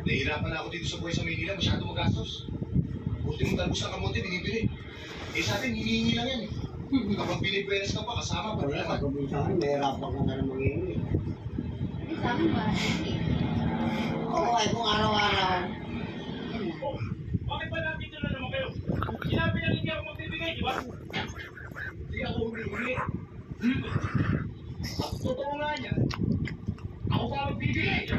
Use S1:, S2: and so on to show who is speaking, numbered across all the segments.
S1: Nahihirapan na ako dito sa buhay sa Maynila, masyado magastos. Buti mong talbos ng kamote, binibili. Eh sa atin, hinihingi lang yan eh. Kapag binibweres ka pa, kasama pa naman.
S2: Kapag sa akin, nahihirapan ka na ng mangingi.
S3: Eh, sa akin ba?
S2: Oo, ay kung araw-araw.
S4: Bakit ba nandito na naman kayo? Sinabi na hindi ako magbibigay, di ba?
S1: Hindi ako humihingi. At totoo nga niya, ako pa magbibigay.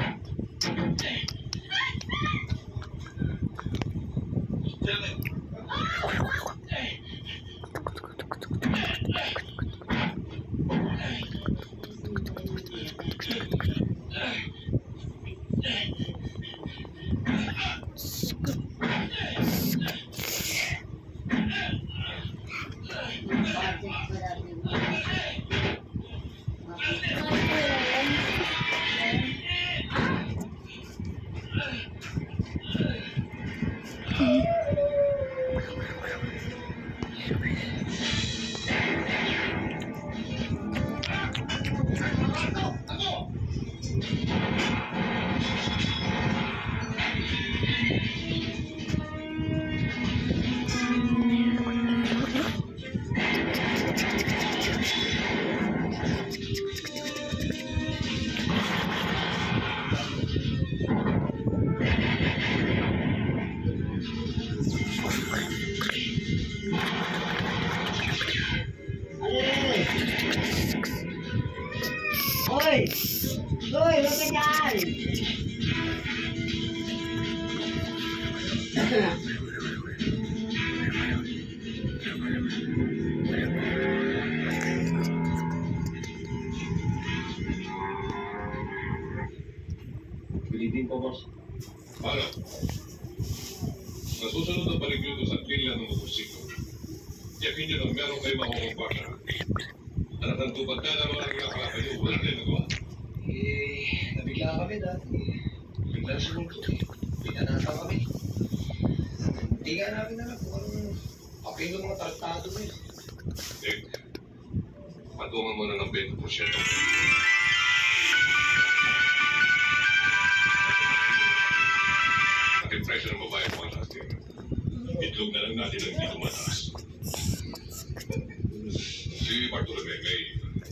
S2: Hoy! Hoy, huwag ka dyan!
S1: Pilitin po, boss. Ano? Sa susunod na paligyo sa pila ng motorsiklo, yakin nyo lang meron kayo makukumpara. Anak ng tupad ka na mga nagkakala kayo, wala kayo nagawa. Nabigla kami dati. Bigla sumunod eh. Pinanata kami. Hindi nga namin alam kung anong papel ng mga traktado mo yun. Dick, patungan mo na ng 20%. Ang presyo ng babae mo ang natin. Itlog na lang natin ang dito mataas. Si Bartolome, may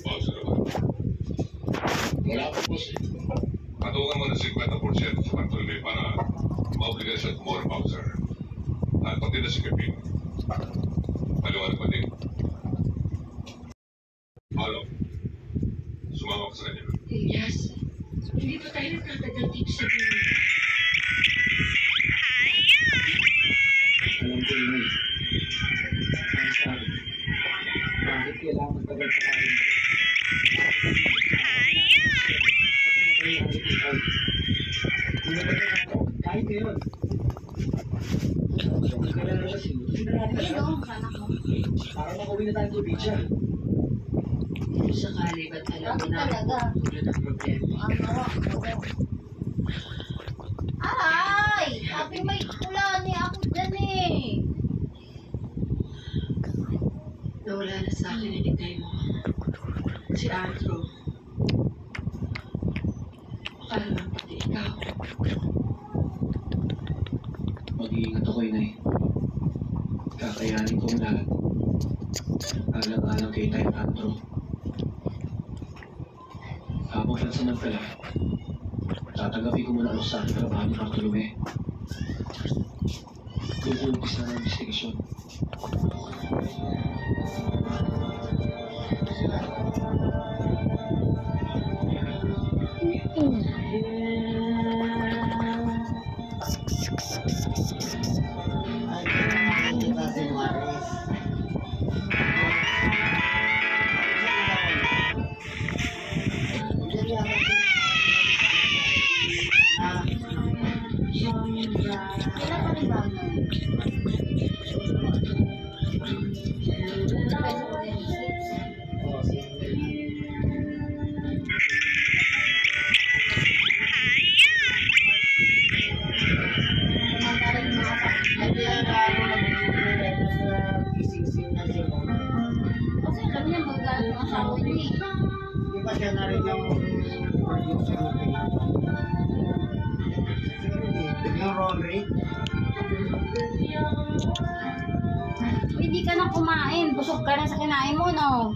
S1: pausa na ba? Wala pa po siya. Patungan mo ng 50% sa Bartolome para maobligan siya more pausa. At pati na si Pepino. Paliwanag pa din. Ano? Sumama ka sa kanya.
S3: Yes. Hindi pa tayo nagtatagal dito sa dulo.
S2: Alam ko yun. Ang sabi, bakit kailangan tagal pa tayo? Kahit yun. Hindi ka lang kasi. Para makauwi na tayo probinsya.
S3: Kung sakali ba't alam mo na tulad ng problema?
S5: Ay! Sabi may ulan eh. Ako dyan eh.
S3: Nawala na sa akin ang itay mo. Si Andrew. Akala lang pati ikaw.
S2: Mag-iingat ako, Inay. Kakayanin ko ang lahat. Alang-alang kay Tay Andrew. Habang pansamantala, tatagapi ko muna ako sa aking trabaho ni Bartolome. Uumpis na ng investigasyon.
S5: Kailan pa rin ba? Kasi kanya magagaling ang asawa niya eh.
S2: Di ba siya na rin yung producer ng pinagawa? Siguro
S3: favorite.
S5: Hindi ka na kumain. Busog ka na sa kinain mo, no?